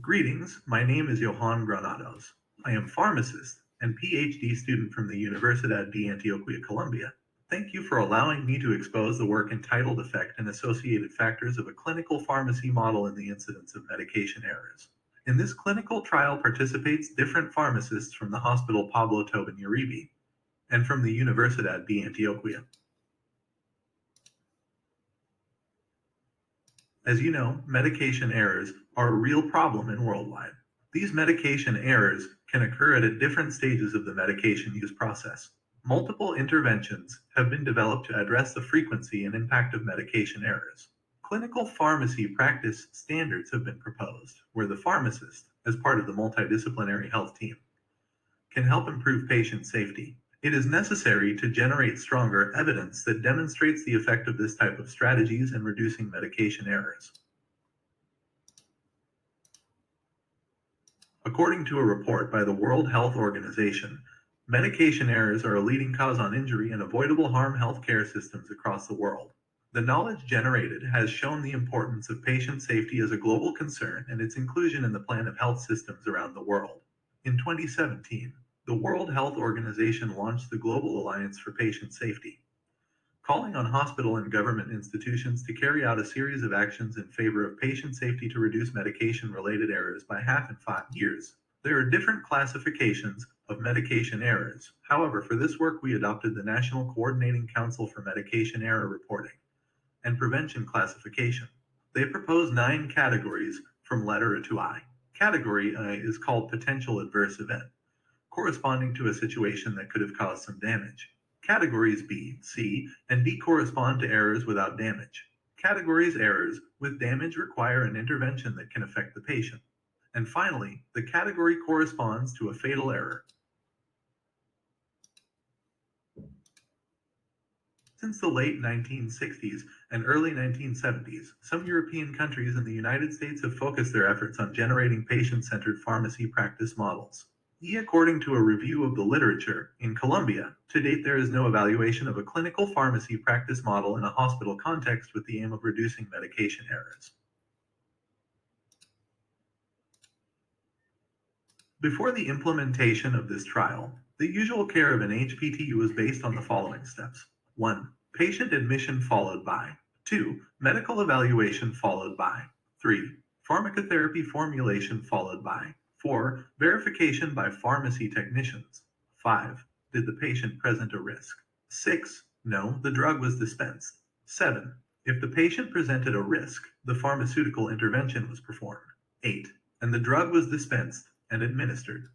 Greetings, my name is Johan Granados. I am pharmacist and PhD student from the Universidad de Antioquia, Colombia. Thank you for allowing me to expose the work entitled Effect and Associated Factors of a Clinical Pharmacy Model in the Incidence of Medication Errors. In this clinical trial participates different pharmacists from the Hospital Pablo Tobin Uribe and from the Universidad de Antioquia. As you know, medication errors are a real problem in worldwide. These medication errors can occur at different stages of the medication use process. Multiple interventions have been developed to address the frequency and impact of medication errors. Clinical pharmacy practice standards have been proposed, where the pharmacist, as part of the multidisciplinary health team, can help improve patient safety. It is necessary to generate stronger evidence that demonstrates the effect of this type of strategies in reducing medication errors. According to a report by the World Health Organization, medication errors are a leading cause on injury and avoidable harm healthcare systems across the world. The knowledge generated has shown the importance of patient safety as a global concern and its inclusion in the plan of health systems around the world. In 2017, the World Health Organization launched the Global Alliance for Patient Safety, calling on hospital and government institutions to carry out a series of actions in favor of patient safety to reduce medication-related errors by half in 5 years. There are different classifications of medication errors. However, for this work, we adopted the National Coordinating Council for Medication Error Reporting and Prevention classification. They propose 9 categories from letter to I. Category I is called potential adverse event, corresponding to a situation that could have caused some damage. Categories B, C, and D correspond to errors without damage. Categories errors with damage require an intervention that can affect the patient. And finally, the category corresponds to a fatal error. Since the late 1960s and early 1970s, some European countries and the United States have focused their efforts on generating patient-centered pharmacy practice models. According to a review of the literature, in Colombia, to date there is no evaluation of a clinical pharmacy practice model in a hospital context with the aim of reducing medication errors. Before the implementation of this trial, the usual care of an HPTU is based on the following steps. 1. Patient admission followed by 2. Medical evaluation followed by 3. Pharmacotherapy formulation followed by 4. Verification by pharmacy technicians. 5. Did the patient present a risk? 6. No, the drug was dispensed. 7. If the patient presented a risk, the pharmaceutical intervention was performed. 8. And the drug was dispensed and administered.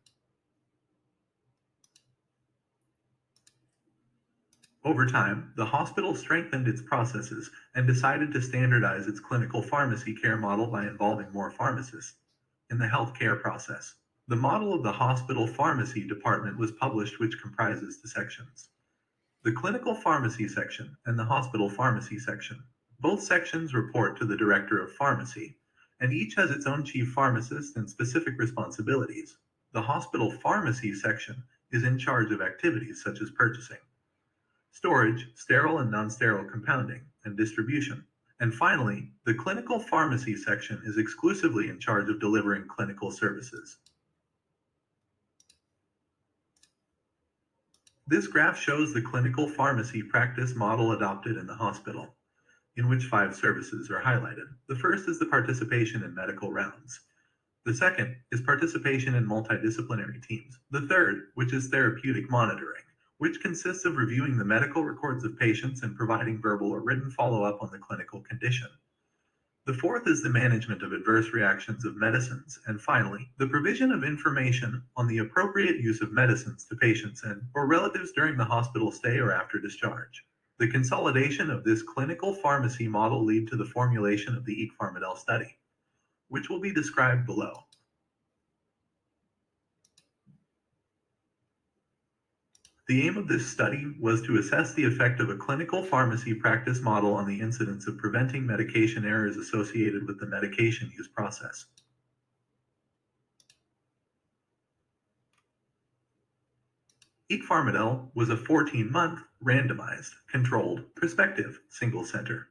Over time, the hospital strengthened its processes and decided to standardize its clinical pharmacy care model by involving more pharmacists in the healthcare process. The model of the hospital pharmacy department was published, which comprises the sections: the clinical pharmacy section and the hospital pharmacy section. Both sections report to the director of pharmacy, and each has its own chief pharmacist and specific responsibilities. The hospital pharmacy section is in charge of activities such as purchasing, storage, sterile and non-sterile compounding, and distribution. And finally, the clinical pharmacy section is exclusively in charge of delivering clinical services. This graph shows the clinical pharmacy practice model adopted in the hospital, in which 5 services are highlighted. The first is the participation in medical rounds. The second is participation in multidisciplinary teams. The third, which is therapeutic monitoring, which consists of reviewing the medical records of patients and providing verbal or written follow-up on the clinical condition. The fourth is the management of adverse reactions of medicines, and finally, the provision of information on the appropriate use of medicines to patients and or relatives during the hospital stay or after discharge. The consolidation of this clinical pharmacy model led to the formulation of the EAC-Pharmadel study, which will be described below. The aim of this study was to assess the effect of a clinical pharmacy practice model on the incidence of preventing medication errors associated with the medication use process. EAC-Pharmadel was a 14-month, randomized, controlled, prospective, single-center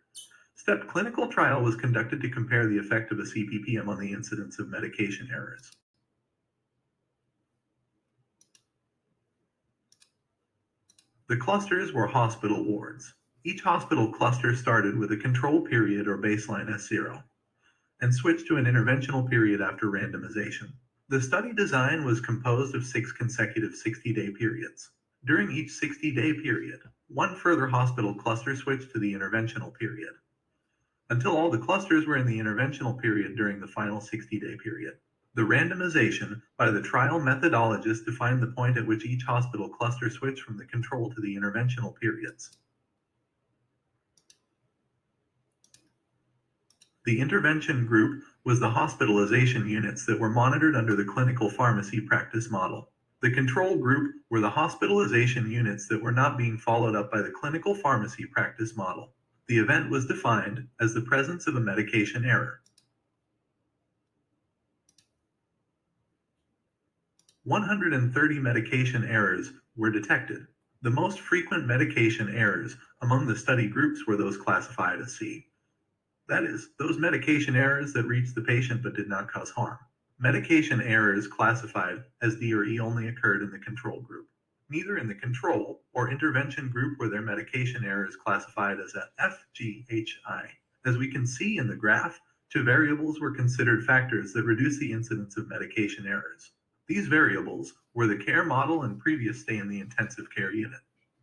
Step clinical trial was conducted to compare the effect of a CPPM on the incidence of medication errors. The clusters were hospital wards. Each hospital cluster started with a control period or baseline S0 and switched to an interventional period after randomization. The study design was composed of 6 consecutive 60-day periods. During each 60-day period, one further hospital cluster switched to the interventional period, until all the clusters were in the interventional period during the final 60-day period. The randomization by the trial methodologist defined the point at which each hospital cluster switched from the control to the interventional periods. The intervention group was the hospitalization units that were monitored under the clinical pharmacy practice model. The control group were the hospitalization units that were not being followed up by the clinical pharmacy practice model. The event was defined as the presence of a medication error. 130 medication errors were detected. The most frequent medication errors among the study groups were those classified as C. That is, those medication errors that reached the patient but did not cause harm. Medication errors classified as D or E only occurred in the control group. Neither in the control or intervention group were there medication errors classified as a F, G, H, I. As we can see in the graph, 2 variables were considered factors that reduce the incidence of medication errors. These variables were the care model and previous stay in the intensive care unit.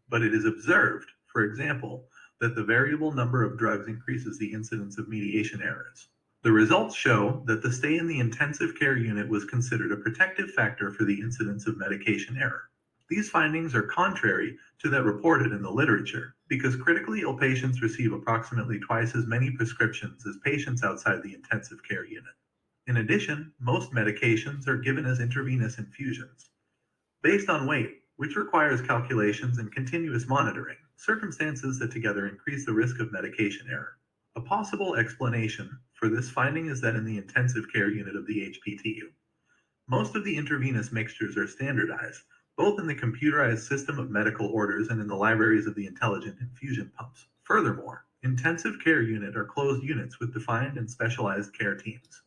But it is observed, for example, that the variable number of drugs increases the incidence of mediation errors. The results show that the stay in the intensive care unit was considered a protective factor for the incidence of medication error. These findings are contrary to that reported in the literature, because critically ill patients receive approximately twice as many prescriptions as patients outside the intensive care unit. In addition, most medications are given as intravenous infusions, based on weight, which requires calculations and continuous monitoring, circumstances that together increase the risk of medication error. A possible explanation for this finding is that in the intensive care unit of the HPTU, most of the intravenous mixtures are standardized, both in the computerized system of medical orders and in the libraries of the intelligent infusion pumps. Furthermore, intensive care unit are closed units with defined and specialized care teams.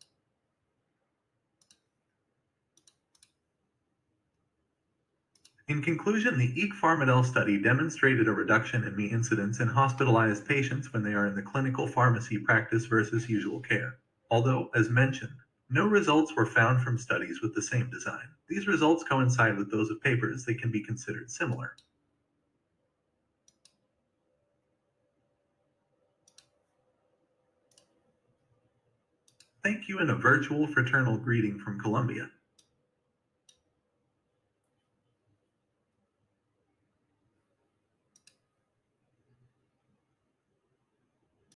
In conclusion, the EEC-Pharmadel study demonstrated a reduction in the incidence in hospitalized patients when they are in the clinical pharmacy practice versus usual care. Although, as mentioned, no results were found from studies with the same design. These results coincide with those of papers that can be considered similar. Thank you and a virtual fraternal greeting from Colombia.